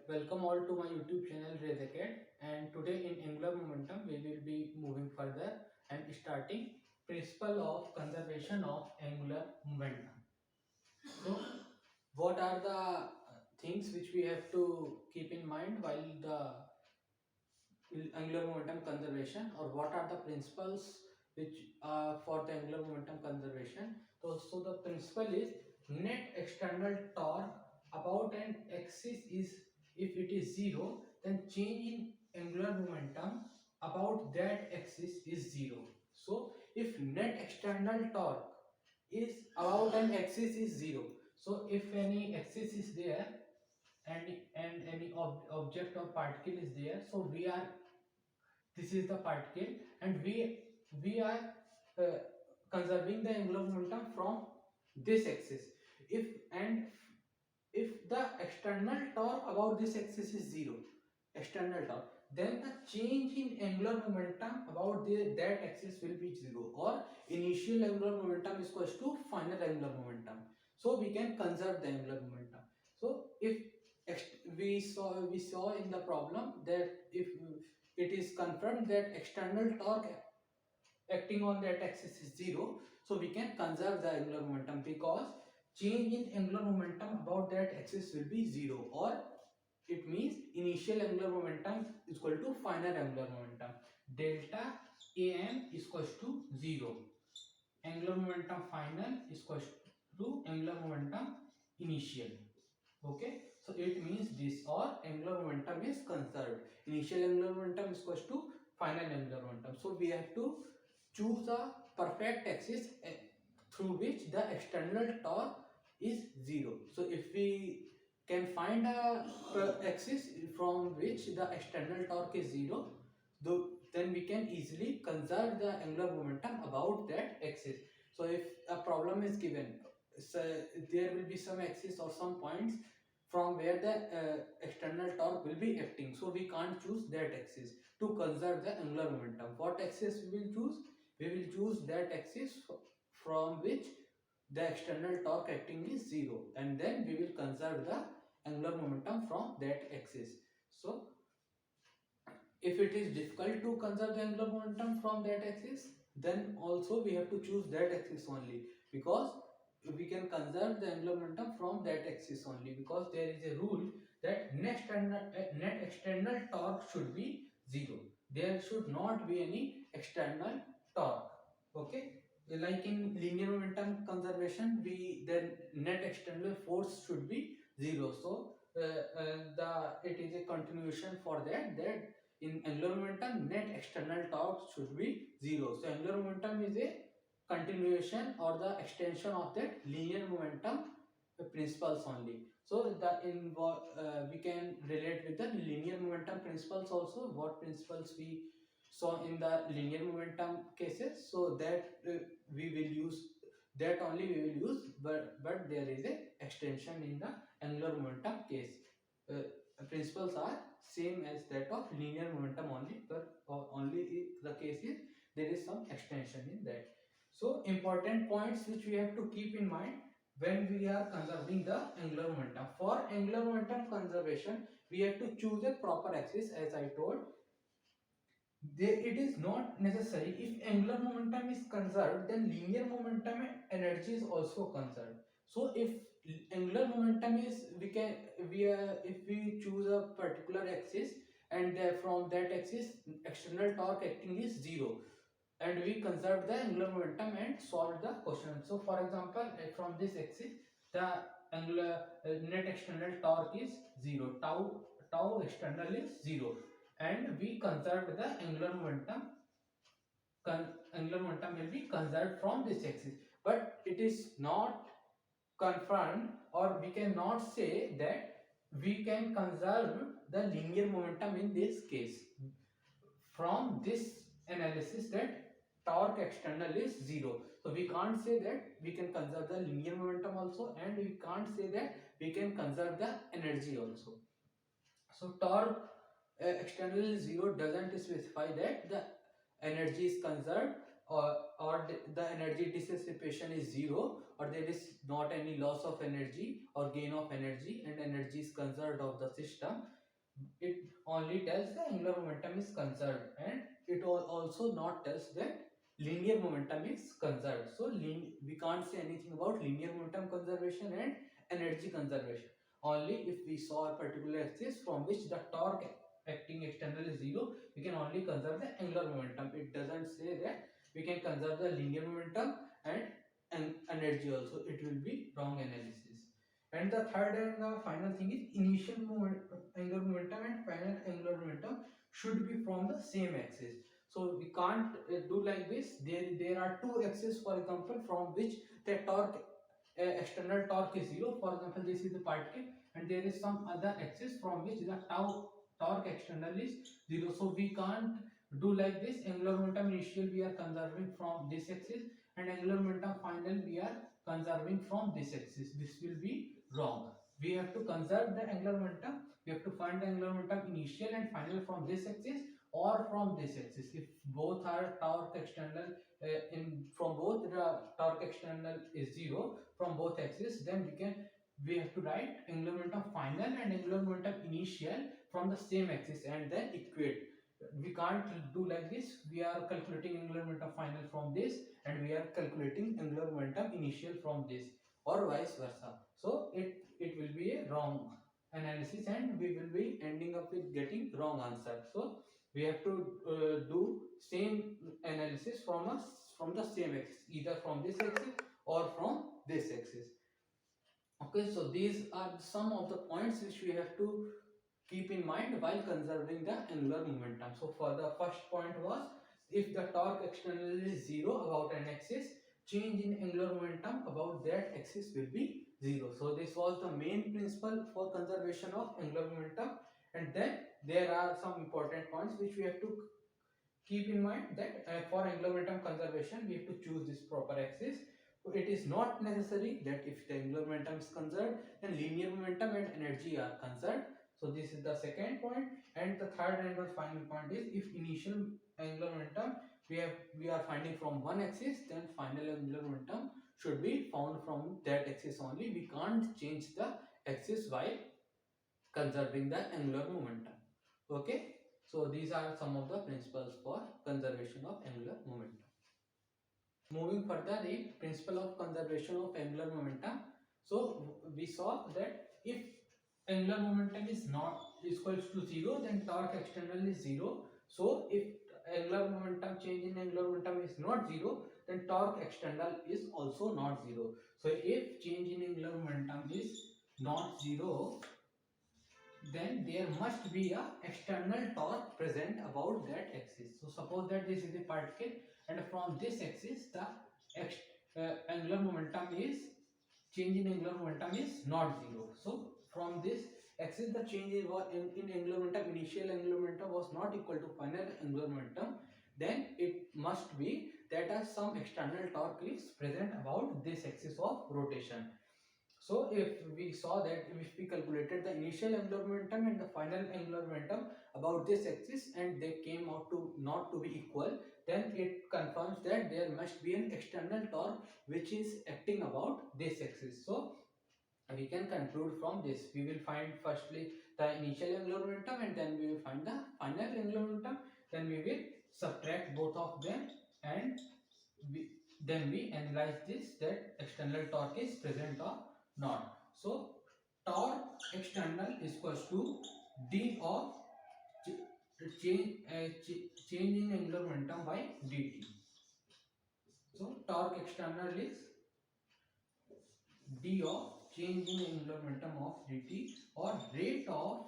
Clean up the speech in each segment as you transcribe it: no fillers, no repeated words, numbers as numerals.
Welcome all to my YouTube channel Rezakad, and today in angular momentum we will be moving further and starting principle of conservation of angular momentum. So what are the things which we have to keep in mind while the angular momentum conservation, or what are the principles which for the angular momentum conservation? So the principle is net external torque about an axis is, if it is zero, then change in angular momentum about that axis is zero. So if net external torque is about an axis is zero, so if any axis is there and any object or particle is there, so we are, this is the particle, and we are uh, conserving the angular momentum from this axis. If the external torque about this axis is zero, external torque, then the change in angular momentum about that axis will be zero, or initial angular momentum is equals to final angular momentum. So we can conserve the angular momentum. So if we saw in the problem that if it is confirmed that external torque acting on that axis is zero, so we can conserve the angular momentum, because change in angular momentum about that axis will be zero, or it means initial angular momentum is equal to final angular momentum. Delta am is equals to 0. Angular momentum final is equals to angular momentum initial. Okay, so it means this, or angular momentum is conserved. Initial angular momentum is equals to final angular momentum. So we have to choose a perfect axis through which the external torque is zero. So if we can find a axis from which the external torque is zero, then we can easily conserve the angular momentum about that axis. So if a problem is given, so there will be some axis or some points from where the external torque will be acting, so we can't choose that axis to conserve the angular momentum. What axis we will choose? We will choose that axis from which the external torque acting is zero, and then we will conserve the angular momentum from that axis. So if it is difficult to conserve the angular momentum from that axis, then also we have to choose that axis only, because we can conserve the angular momentum from that axis only, because there is a rule that net external torque should be zero. There should not be any external torque. Okay, like in linear momentum conservation, we then net external force should be zero. So it is a continuation for that in angular momentum net external torque should be zero. So angular momentum is a continuation or the extension of that linear momentum principles only. So we can relate with the linear momentum principles also. What principles we saw in the linear momentum cases, so that we will use that only we will use, but there is a extension in the angular momentum case. uh, Principles are same as that of linear momentum only, but only if the case is there is some extension in that. So important points which we have to keep in mind when we are conserving the angular momentum. For angular momentum conservation, we have to choose a proper axis, as I told. It is not necessary. If angular momentum is conserved, then linear momentum and energy is also conserved. So if angular momentum is, if we choose a particular axis, and from that axis external torque acting is zero, and we conserve the angular momentum and solve the question. So for example, from this axis the angular net external torque is 0, tau external is 0, and we conserved the angular momentum. Angular momentum will be conserved from this axis, but it is not confirmed, or we cannot say that we can conserve the linear momentum in this case from this analysis, that torque external is 0. So we can't say that we can conserve the linear momentum also, and we can't say that we can conserve the energy also. So torque external is 0 doesn't specify that the energy is conserved, or the energy dissipation is 0, or there is not any loss of energy or gain of energy, and energy is conserved of the system. only tells the angular momentum is conserved, and it also not tells that linear momentum is conserved. So we can't say anything about linear momentum conservation and energy conservation. Only if we saw a particular axis from which the torque acting external is zero, we can only conserve the angular momentum. It doesn't say that we can conserve the linear momentum and energy also. It will be wrong analysis. And the third and the final thing is initial angular momentum and final angular momentum should be from the same axis. So we can't do like this. There are two axes, for example, from which the torque external torque is zero. For example, this is the particle, and there is some other axis from which the torque external is zero. So we can't do like this. Angular momentum initial we are conserving from this axis, and angular momentum final we are conserving from this axis. This will be wrong. We have to conserve the angular momentum. We have to find the angular momentum initial and final from this axis or from this axis. If both are torque external in from both the torque external is zero from both axes, then we have to write angular momentum final and angular momentum initial from the same axis and then equate. We can't do like this. We are calculating angular momentum final from this, and we are calculating angular momentum initial from this, or vice versa. So it will be a wrong analysis, and we will be ending up with getting wrong answer. So we have to do same analysis from the same axis, either from this axis or from this axis. Okay, so these are some of the points which we have to keep in mind while conserving the angular momentum. So for the first point was, if the torque external is zero about an axis, change in angular momentum about that axis will be zero. So this was the main principle for conservation of angular momentum. And then there are some important points which we have to keep in mind, that for angular momentum conservation we have to choose this proper axis. So it is not necessary that if the angular momentum is conserved, then linear momentum and energy are conserved. So this is the second point. And the third and the final point is, if initial angular momentum we are finding from one axis, then final angular momentum should be found from that axis only. We can't change the axis while conserving the angular momentum. Okay, so these are some of the principles for conservation of angular momentum. Moving further, the principle of conservation of angular momentum. So we saw that if angular momentum is not equals to zero, then torque external is zero. So if angular momentum change in angular momentum is not zero, then torque external is also not zero. So if change in angular momentum is not zero, then there must be a external torque present about that axis. So suppose that this is a particle, and from this axis the angular momentum is, change in angular momentum is not zero. So from this axis the change in angular momentum, initial angular momentum was not equal to final angular momentum, then it must be that some external torque is present about this axis of rotation. So if we saw that, if we calculated the initial angular momentum and the final angular momentum about this axis, and they came out to not to be equal, then it confirms that there must be an external torque which is acting about this axis. So we can conclude from this. We will find firstly the initial angular momentum, and then we will find the final angular momentum. Then we will subtract both of them, and we, then we analyze this, that external torque is present or not. So torque external is equals to d of change in angular momentum by dt. So torque external is d of change in angular momentum of dt, or rate of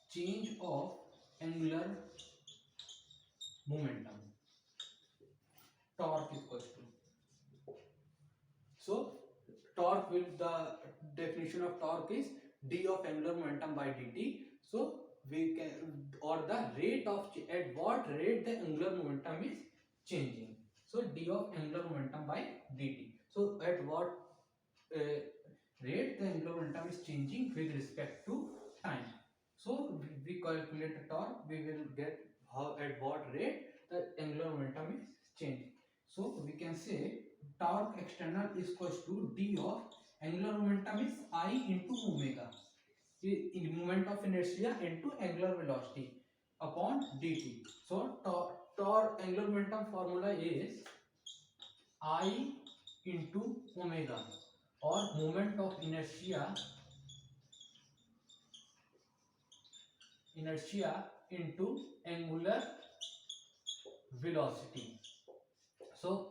change of angular momentum. Torque is equals to, so torque will, the definition of torque is d of angular momentum by dt. So we can, or the rate of, at what rate the angular momentum is changing. So d of angular momentum by dt. So at what rate the angular momentum is changing with respect to time. So we calculate the torque, we will get how, at what rate the angular momentum is changing. So we can say torque external is equals to d of angular momentum is I into omega. in moment of inertia into angular velocity upon dt. So torque angular momentum formula is I into omega, or moment of inertia into angular velocity. So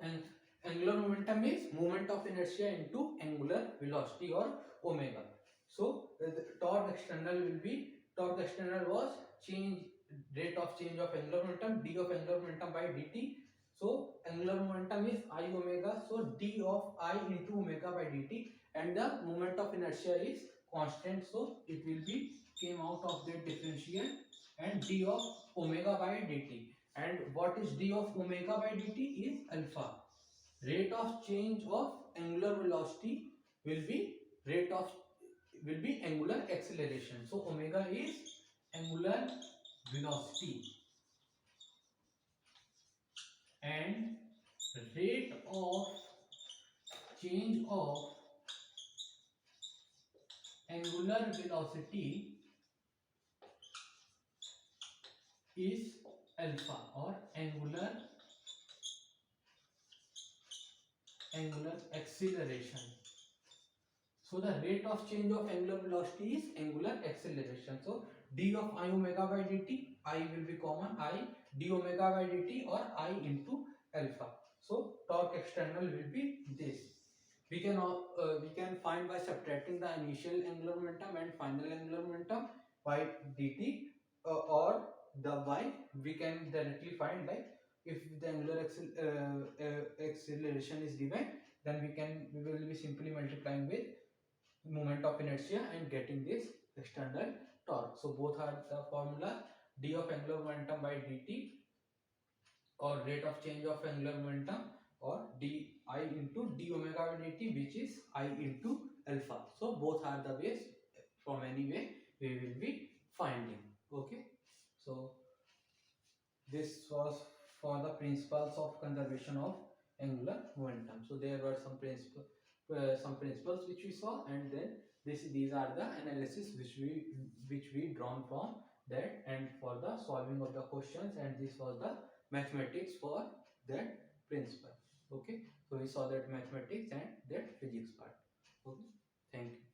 angular momentum is moment of inertia into angular velocity, or omega. So the torque external was change rate of change of angular momentum, d of angular momentum by dt. So angular momentum is I omega, so d of I into omega by dt, and the moment of inertia is constant, so it will be came out of the differential, and d of omega by dt. And what is d of omega by dt is alpha. Rate of change of angular velocity will be rate of angular acceleration. So omega is angular velocity, and rate of change of angular velocity is alpha, or angular acceleration. So the rate of change of angular velocity is angular acceleration. So d of I omega by dt, I will be common, I d omega by dt, or I into alpha. So torque external will be this. We can find by subtracting the initial angular momentum and final angular momentum by dt, or the y we can directly find, like if the angular acceleration is given, then we will be simply multiplying with moment of inertia and getting this external torque. So both are the formula: d of angular momentum by dt, or rate of change of angular momentum, or d I into d omega by dt, which is I into alpha. So both are the ways, from any way we will be finding. Okay, so this was for the principles of conservation of angular momentum. So there were some principles which we saw, and then these are the analysis which we drawn from that, and for the solving of the questions, and this was the mathematics for that principle. Okay, so we saw that mathematics and that physics part. Okay, thank you.